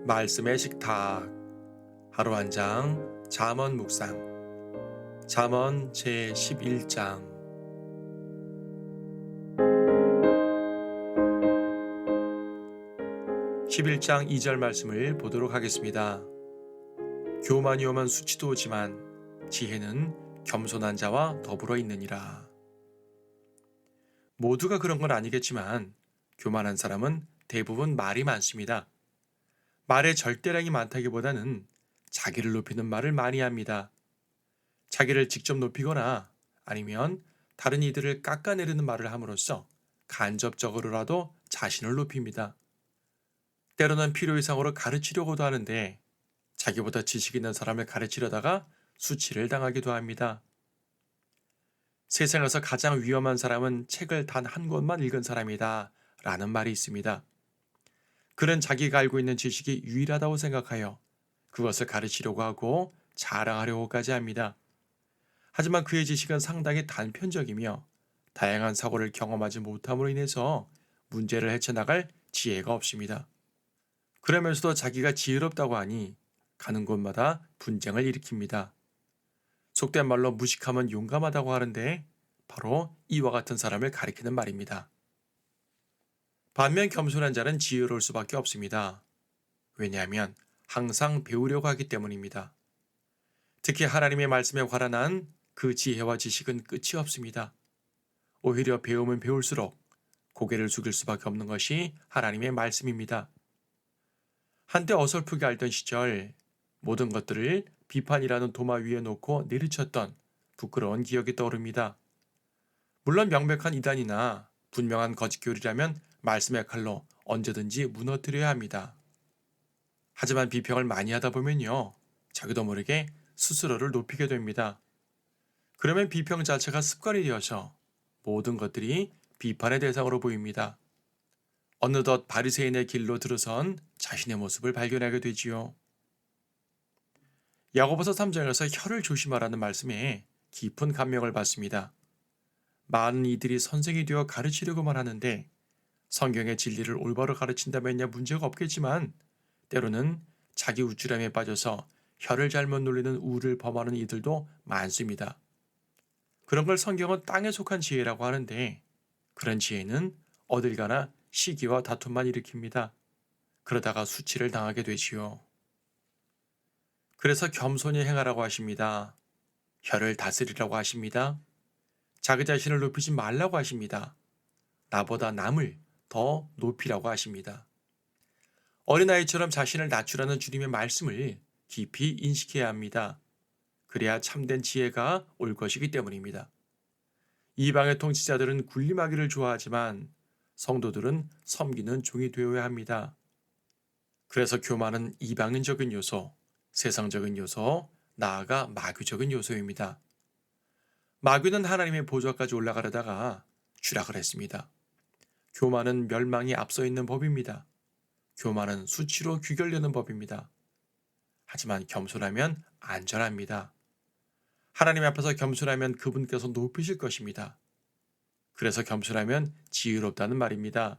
말씀의 식탁 하루 한 장 잠언 묵상 잠언 제 11장 11장 2절 말씀을 보도록 하겠습니다. 교만이 오면 수치도 오지만 지혜는 겸손한 자와 더불어 있느니라. 모두가 그런 건 아니겠지만 교만한 사람은 대부분 말이 많습니다. 말의 절대량이 많다기보다는 자기를 높이는 말을 많이 합니다. 자기를 직접 높이거나 아니면 다른 이들을 깎아내리는 말을 함으로써 간접적으로라도 자신을 높입니다. 때로는 필요 이상으로 가르치려고도 하는데 자기보다 지식 있는 사람을 가르치려다가 수치를 당하기도 합니다. 세상에서 가장 위험한 사람은 책을 단 한 권만 읽은 사람이다 라는 말이 있습니다. 그는 자기가 알고 있는 지식이 유일하다고 생각하여 그것을 가르치려고 하고 자랑하려고까지 합니다. 하지만 그의 지식은 상당히 단편적이며 다양한 사고를 경험하지 못함으로 인해서 문제를 헤쳐나갈 지혜가 없습니다. 그러면서도 자기가 지혜롭다고 하니 가는 곳마다 분쟁을 일으킵니다. 속된 말로 무식하면 용감하다고 하는데 바로 이와 같은 사람을 가리키는 말입니다. 반면 겸손한 자는 지혜로울 수밖에 없습니다. 왜냐하면 항상 배우려고 하기 때문입니다. 특히 하나님의 말씀에 관한 그 지혜와 지식은 끝이 없습니다. 오히려 배우면 배울수록 고개를 숙일 수밖에 없는 것이 하나님의 말씀입니다. 한때 어설프게 알던 시절 모든 것들을 비판이라는 도마 위에 놓고 내리쳤던 부끄러운 기억이 떠오릅니다. 물론 명백한 이단이나 분명한 거짓교리라면 말씀의 칼로 언제든지 무너뜨려야 합니다. 하지만 비평을 많이 하다 보면요, 자기도 모르게 스스로를 높이게 됩니다. 그러면 비평 자체가 습관이 되어서 모든 것들이 비판의 대상으로 보입니다. 어느덧 바리새인의 길로 들어선 자신의 모습을 발견하게 되지요. 야고보서 3장에서 혀를 조심하라는 말씀에 깊은 감명을 받습니다. 많은 이들이 선생이 되어 가르치려고만 하는데 성경의 진리를 올바로 가르친다면야 문제가 없겠지만 때로는 자기 우쭐함에 빠져서 혀를 잘못 놀리는 우를 범하는 이들도 많습니다. 그런 걸 성경은 땅에 속한 지혜라고 하는데 그런 지혜는 어딜 가나 시기와 다툼만 일으킵니다. 그러다가 수치를 당하게 되지요. 그래서 겸손히 행하라고 하십니다. 혀를 다스리라고 하십니다. 자기 자신을 높이지 말라고 하십니다. 나보다 남을 더 높이라고 하십니다. 어린아이처럼 자신을 낮추라는 주님의 말씀을 깊이 인식해야 합니다. 그래야 참된 지혜가 올 것이기 때문입니다. 이방의 통치자들은 군림하기를 좋아하지만 성도들은 섬기는 종이 되어야 합니다. 그래서 교만은 이방인적인 요소, 세상적인 요소, 나아가 마귀적인 요소입니다. 마귀는 하나님의 보좌까지 올라가려다가 추락을 했습니다. 교만은 멸망이 앞서 있는 법입니다. 교만은 수치로 귀결되는 법입니다. 하지만 겸손하면 안전합니다. 하나님 앞에서 겸손하면 그분께서 높이실 것입니다. 그래서 겸손하면 지혜롭다는 말입니다.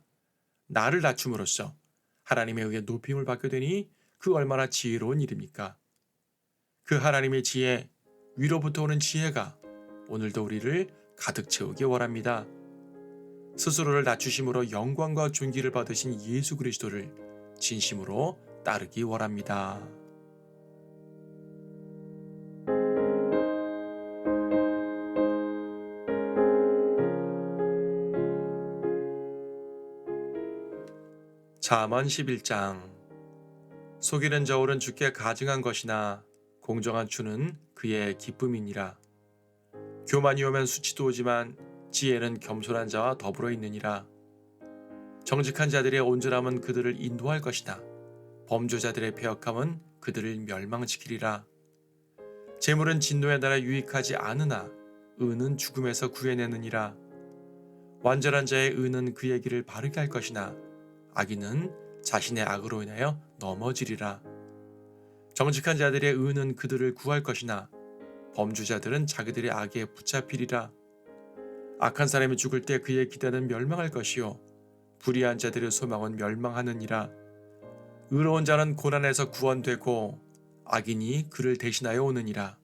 나를 낮춤으로써 하나님에 의해 높임을 받게 되니 그 얼마나 지혜로운 일입니까? 그 하나님의 지혜, 위로부터 오는 지혜가 오늘도 우리를 가득 채우기 원합니다. 스스로를 낮추심으로 영광과 존귀를 받으신 예수 그리스도를 진심으로 따르기 원합니다. 잠언 11장 속이는 저울은 주께 가증한 것이나 공정한 추는 그의 기쁨이니라. 교만이 오면 수치도 오지만 지혜는 겸손한 자와 더불어 있느니라. 정직한 자들의 온전함은 그들을 인도할 것이다. 범죄자들의 패역함은 그들을 멸망시키리라. 재물은 진노의 날에 유익하지 않으나 의는 죽음에서 구해내느니라. 완전한 자의 의는 그의 길을 바르게 할 것이나 악인은 자신의 악으로 인하여 넘어지리라. 정직한 자들의 의는 그들을 구할 것이나 범죄자들은 자기들의 악에 붙잡히리라. 악한 사람이 죽을 때 그의 기대는 멸망할 것이요 불의한 자들의 소망은 멸망하느니라. 의로운 자는 고난에서 구원되고 악인이 그를 대신하여 오느니라.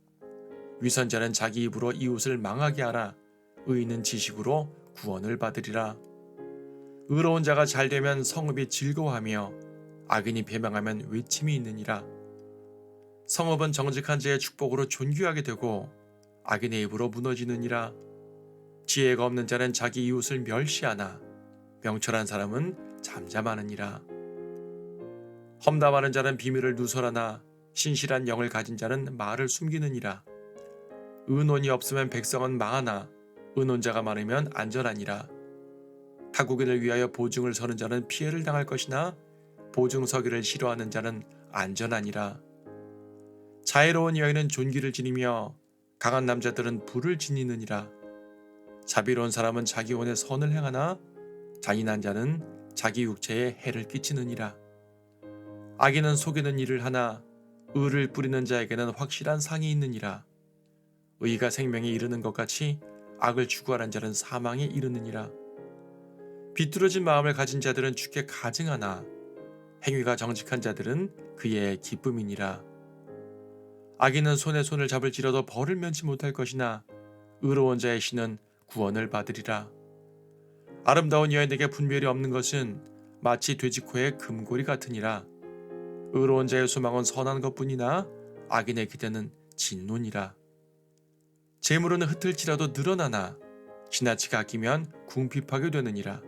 위선자는 자기 입으로 이웃을 망하게 하나 의인은 지식으로 구원을 받으리라. 의로운 자가 잘되면 성읍이 즐거워하며 악인이 배망하면 외침이 있느니라. 성읍은 정직한 자의 축복으로 존귀하게 되고 악인의 입으로 무너지느니라. 지혜가 없는 자는 자기 이웃을 멸시하나 명철한 사람은 잠잠하느니라. 험담하는 자는 비밀을 누설하나 신실한 영을 가진 자는 말을 숨기느니라. 의논이 없으면 백성은 망하나 의논자가 많으면 안전하니라. 타국인을 위하여 보증을 서는 자는 피해를 당할 것이나 보증 서기를 싫어하는 자는 안전하니라. 자애로운 여인은 존귀를 지니며 강한 남자들은 부를 지니느니라. 자비로운 사람은 자기 혼에 선을 행하나 잔인한 자는 자기 육체에 해를 끼치느니라. 악인은 속이는 일을 하나 의를 뿌리는 자에게는 확실한 상이 있느니라. 의가 생명에 이르는 것 같이 악을 추구하는 자는 사망에 이르느니라. 비뚤어진 마음을 가진 자들은 주께 가증하나 행위가 정직한 자들은 그의 기쁨이니라. 악인은 손에 손을 잡을지라도 벌을 면치 못할 것이나 의로운 자의 신은 구원을 받으리라. 아름다운 여인에게 분별이 없는 것은 마치 돼지코의 금고리 같으니라. 의로운 자의 소망은 선한 것뿐이나 악인의 기대는 진노니라. 재물은 흩을지라도 늘어나나 지나치게 아끼면 궁핍하게 되느니라.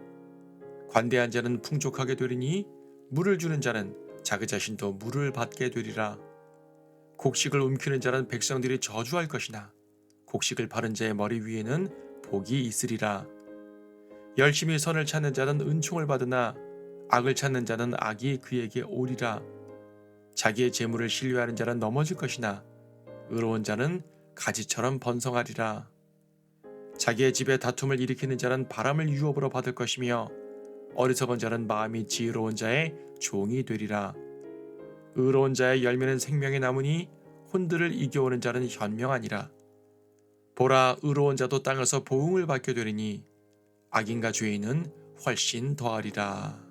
관대한 자는 풍족하게 되리니 물을 주는 자는 자기 자신도 물을 받게 되리라. 곡식을 움키는 자는 백성들이 저주할 것이나 곡식을 바른 자의 머리 위에는 복이 있으리라. 열심히 선을 찾는 자는 은총을 받으나 악을 찾는 자는 악이 그에게 오리라. 자기의 재물을 신뢰하는 자는 넘어질 것이나 의로운 자는 가지처럼 번성하리라. 자기의 집에 다툼을 일으키는 자는 바람을 유업으로 받을 것이며 어리석은 자는 마음이 지혜로운 자의 종이 되리라. 의로운 자의 열매는 생명의 나무니 혼들을 이겨오는 자는 현명하니라. 보라, 의로운 자도 땅에서 보응을 받게 되리니 악인과 죄인은 훨씬 더하리라.